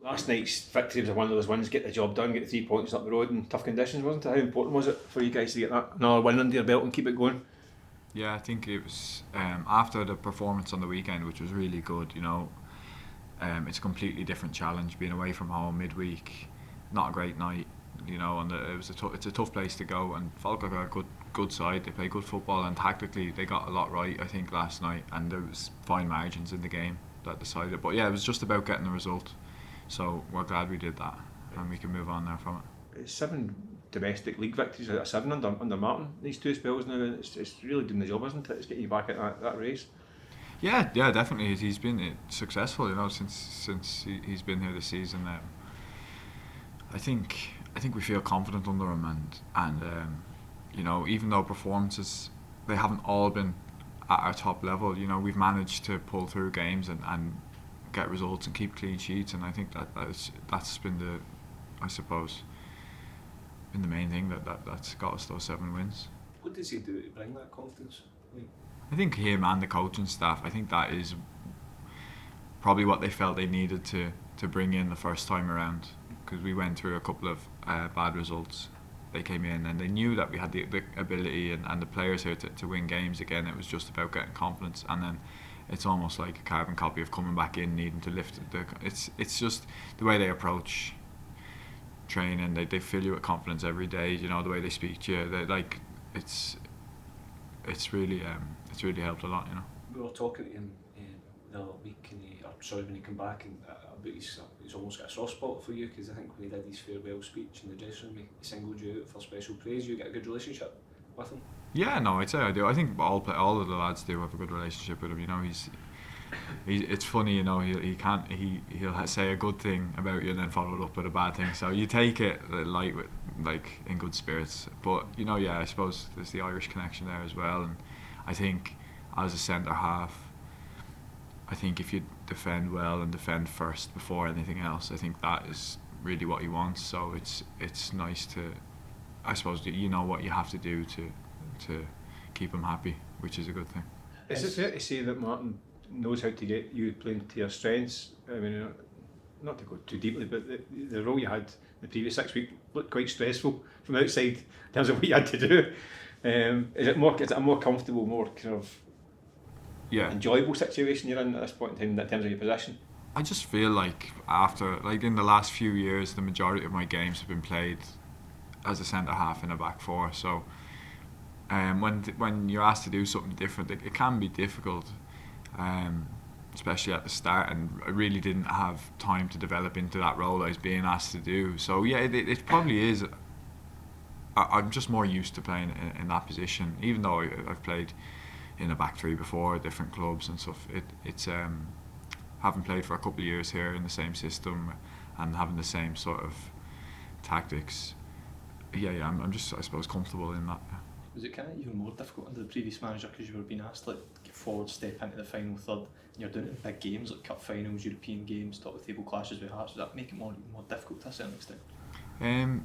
Last night's victory was one of those wins, get the job done, get the 3 points up the road in tough conditions, wasn't it? How important was it for you guys to get that another win under your belt and keep it going? Yeah, I think it was after the performance on the weekend, which was really good. It's a completely different challenge being away from home midweek. Not a great night, and it's a tough place to go. And Falkirk are a good side. They play good football, and tactically they got a lot right, I think, last night. And there was fine margins in the game that decided. But yeah, it was just about getting the result. So we're glad we did that, and we can move on now from it. It's 7 domestic league victories out of 7 under Martin. These 2 spells now, it's really doing the job, isn't it? It's getting you back at that race. Yeah, definitely. He's been successful, since he's been here this season. I think we feel confident under him, and even though performances they haven't all been at our top level, we've managed to pull through games and get results and keep clean sheets, and I think that's been been the main thing that's got us those 7 wins. What does he do to bring that confidence? I think him and the coaching staff, I think that is probably what they felt they needed to bring in the first time around, because we went through a couple of bad results. They came in and they knew that we had the ability and the players here to win games again. It was just about getting confidence, and then it's almost like a carbon copy of coming back in needing to lift it's just the way they approach training. They fill you with confidence every day, the way they speak to you. It's really helped a lot. We were talking to him the other week, when he came back, and about he's almost got a soft spot for you, because I think when he did his farewell speech in the dressing room, he singled you out for special praise. You get a good relationship with him? Yeah, no, I'd say I do. I think all of the lads do have a good relationship with him. He's it's funny, he'll say a good thing about you and then follow it up with a bad thing. So you take it in good spirits. But I suppose there's the Irish connection there as well. And I think as a centre half, I think if you defend well and defend first before anything else, I think that is really what he wants. So it's nice to, I suppose, you know what you have to do to keep him happy, which is a good thing. Is it fair to say that Martin knows how to get you playing to your strengths? I mean, not to go too deeply, but the role you had the previous 6 weeks looked quite stressful from outside in terms of what you had to do. Is it a more comfortable, more kind of enjoyable situation you're in at this point in time in terms of your position? I just feel like in the last few years, the majority of my games have been played as a centre half in a back four. So when you're asked to do something different, it can be difficult, especially at the start, and I really didn't have time to develop into that role I was being asked to do. So yeah, it probably is. I'm just more used to playing in that position, even though I've played in a back three before, different clubs and stuff. It's having played for a couple of years here in the same system and having the same sort of tactics. I'm just, I suppose, comfortable in that. Was it kind of even more difficult under the previous manager, because you were being asked to get forward, step into the final third, and you're doing it in big games like cup finals, European games, top of the table clashes with Hearts? Does that make it more difficult to a certain extent? I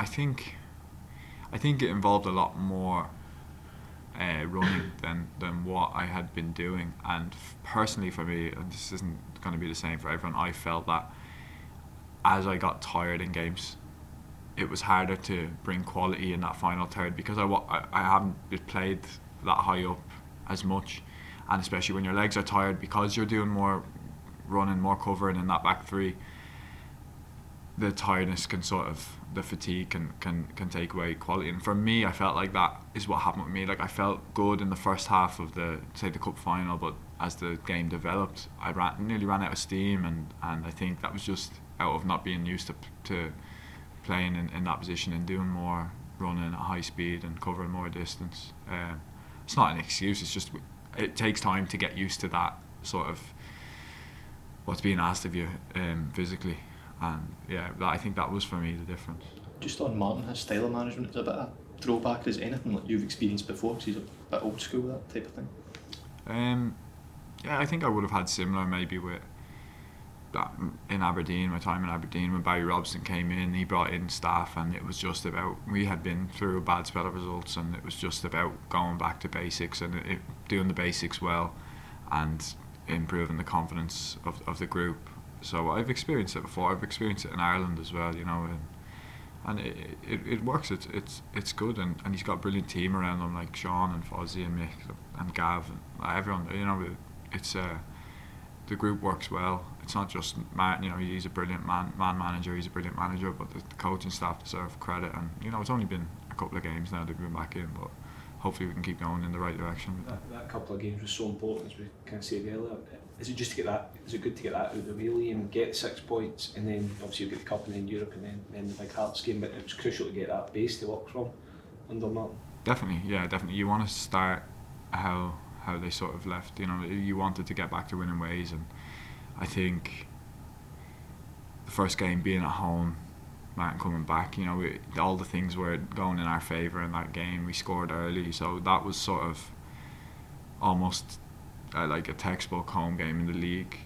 think it involved a lot more running than what I had been doing, and personally for me, and this isn't going to be the same for everyone, I felt that as I got tired in games, it was harder to bring quality in that final third, because I haven't played that high up as much, and especially when your legs are tired because you're doing more running, more covering in that back three, the tiredness the fatigue can take away quality. And for me, I felt like that is what happened with me. Like, I felt good in the first half of the cup final, but as the game developed, I nearly ran out of steam, and I think that was just out of not being used to playing in that position and doing more running at high speed and covering more distance. It's not an excuse, it's just it takes time to get used to that sort of what's being asked of you physically. And I think that was for me the difference. Just on Martin, his style of management is a bit of a throwback. Is anything like you've experienced before? Because he's a bit old school, that type of thing. I think I would have had similar maybe with that in Aberdeen, my time in Aberdeen when Barry Robson came in. He brought in staff, and it was just about, we had been through a bad spell of results, and it was just about going back to basics and doing the basics well and improving the confidence of the group. So I've experienced it before. I've experienced it in Ireland as well, you know, and it works. It's good, and he's got a brilliant team around him, like Sean and Fozzie and Mick and Gav and everyone. You know, it's the group works well. It's not just Martin. You know, he's a brilliant man manager. He's a brilliant manager, but the coaching staff deserve credit. And you know, it's only been a couple of games now they've been back in, but hopefully we can keep going in the right direction with that couple of games was so important, as we kind of said earlier. Is it just to get that? Is it good to get that out of the way, Liam, get the 6 points, and then obviously you get the cup and then Europe and then the big Hearts game? But it was crucial to get that base to work from under Martin. Definitely. You want to start how they sort of left. You know, you wanted to get back to winning ways, and I think the first game being at home, Martin coming back, you know, all the things were going in our favour in that game. We scored early, so that was sort of almost like a textbook home game in the league,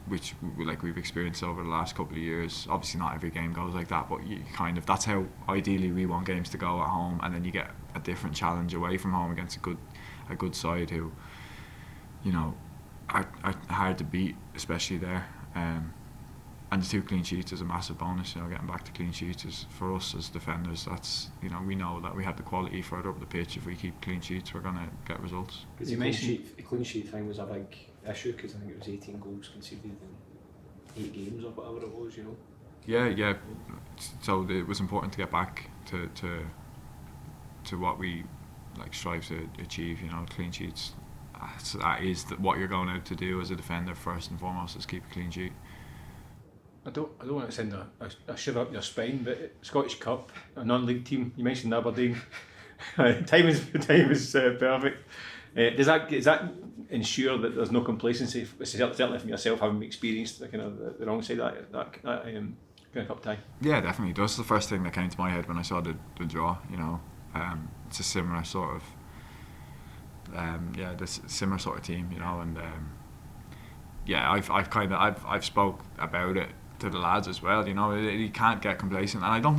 which like we've experienced over the last couple of years. Obviously not every game goes like that, but you kind of, that's how ideally we want games to go at home, and then you get a different challenge away from home against a good side who, you know, are hard to beat, especially there. And the 2 clean sheets is a massive bonus. You know, getting back to clean sheets is, for us as defenders, that's, you know, we know that we have the quality further up the pitch. If we keep clean sheets, we're going to get results. The clean sheet thing was a big issue, because I think it was 18 goals conceded in 8 games or whatever it was, you know. Yeah. So it was important to get back to what we like strive to achieve. You know, clean sheets. That is what you're going out to do as a defender first and foremost, is keep a clean sheet. I don't want to send a shiver up your spine, but Scottish Cup, a non-league team. You mentioned Aberdeen. time is perfect. Does that ensure that there's no complacency? Certainly from yourself, having experienced the kind of the wrong side of that kind of cup tie. Yeah, definitely. That's the first thing that came to my head when I saw the draw. You know, it's a similar sort of this similar sort of team. You know, and I've spoke about it to the lads as well. You know, you can't get complacent, and I don't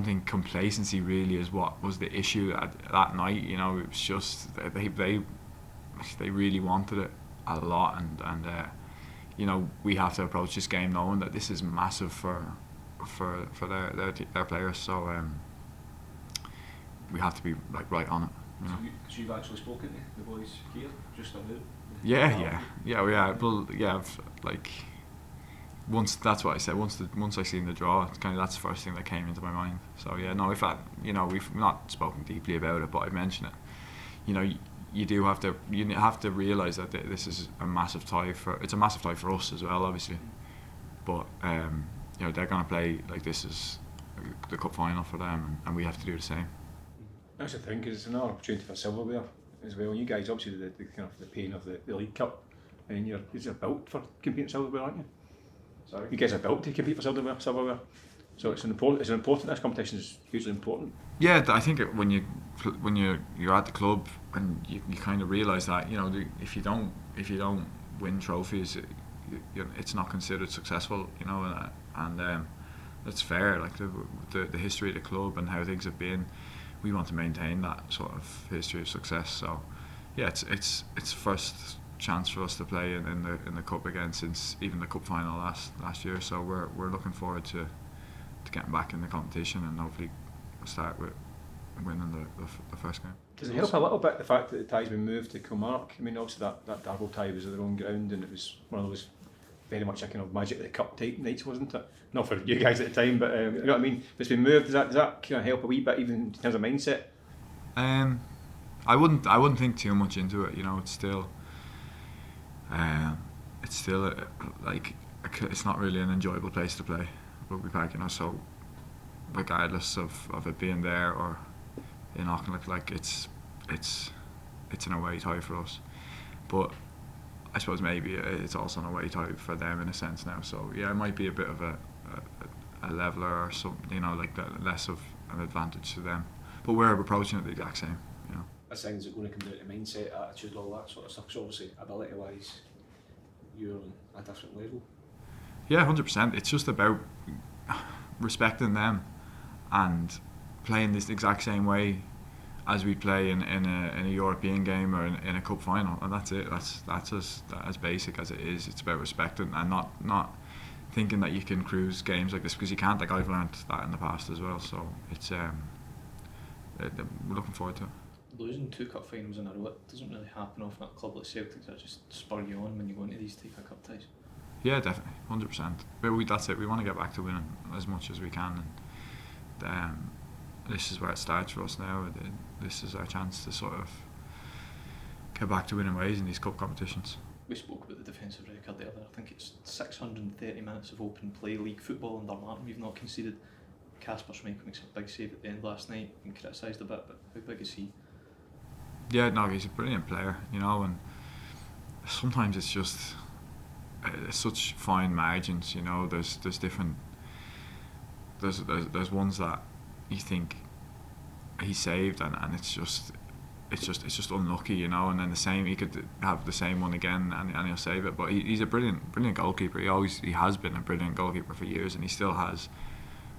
think complacency really is what was the issue that night. You know, it was just they really wanted it a lot, and you know, we have to approach this game knowing that this is massive for their players. So we have to be like right on it. You know? So you've actually spoken to the boys here just about? Yeah. Well, yeah. Like once, that's what I said. Once I seen the draw, it's kind of, that's the first thing that came into my mind. So yeah, no, we've not spoken deeply about it, but I mentioned it. You know, you have to realise that this is a massive tie it's a massive tie for us as well, obviously. But you know, they're going to play like this is the cup final for them, and we have to do the same. That's the thing, because it's another opportunity for silverware as well. You guys, obviously, the kind of the pain of the League Cup, and you're built for competing silverware, aren't you? Sorry. You guys are built to compete for silverware. So it's important. This competition is hugely important. Yeah, I think when you're at the club and you kind of realise that, you know, if you don't win trophies, it's not considered successful. You know, and that's fair. Like the history of the club and how things have been, we want to maintain that sort of history of success. So yeah, it's first chance for us to play in the cup again since even the cup final last year. So we're looking forward to getting back in the competition, and hopefully start with winning the first game. Does it help a little bit the fact that the tie's been moved to Kilmarnock? I mean, obviously that Darvel tie was at their own ground, and it was one of those very much a kind of Magic of the Cup type nights, wasn't it? Not for you guys at the time, but you know what I mean. If it's been moved, does that kind of help a wee bit, even in terms of mindset? I wouldn't think too much into it. You know, it's still like it's not really an enjoyable place to play, Rugby Park. You know, so regardless of it being there or in Auchinleck, like it's an away tie for us, but I suppose maybe it's also an away tie for them in a sense now. So yeah, it might be a bit of a leveler or something, you know, like less of an advantage to them. But we're approaching it the exact same, you know. This thing's going to come down to mindset, attitude, all that sort of stuff. So obviously, ability-wise, you're on a different level. Yeah, 100%. It's just about respecting them and playing this exact same way as we play in a European game or in a cup final, and that's it. That's as basic as it is. It's about respecting and not thinking that you can cruise games like this, because you can't. Like, I've learned that in the past as well. So it's we're looking forward to it. Losing 2 cup finals in a row, it doesn't really happen often at a club like Celtic. That just spur you on when you go into these type of cup ties. Yeah, definitely, 100%. But that's it. We want to get back to winning as much as we can, and this is where it starts for us now. This is our chance to sort of get back to winning ways in these cup competitions. We spoke about the defensive record the other. I think it's 630 minutes of open play league football under Martin. We've not conceded. Kasper Schmeichel makes a big save at the end last night. Been criticised a bit, but how big is he? Yeah, no, he's a brilliant player, you know, and sometimes it's just such fine margins, you know. There's different. There's ones that you think he saved, and it's just unlucky, you know. And then the same, he could have the same one again, and he'll save it. But he's a brilliant goalkeeper. He has been a brilliant goalkeeper for years, and he still has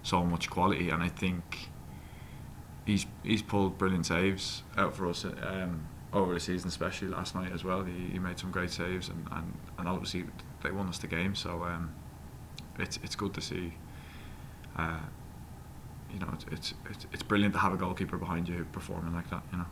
so much quality. And I think he's pulled brilliant saves out for us over the season, especially last night as well. He made some great saves, and obviously they won us the game. So it's good to see. You know, it's brilliant to have a goalkeeper behind you performing like that, you know.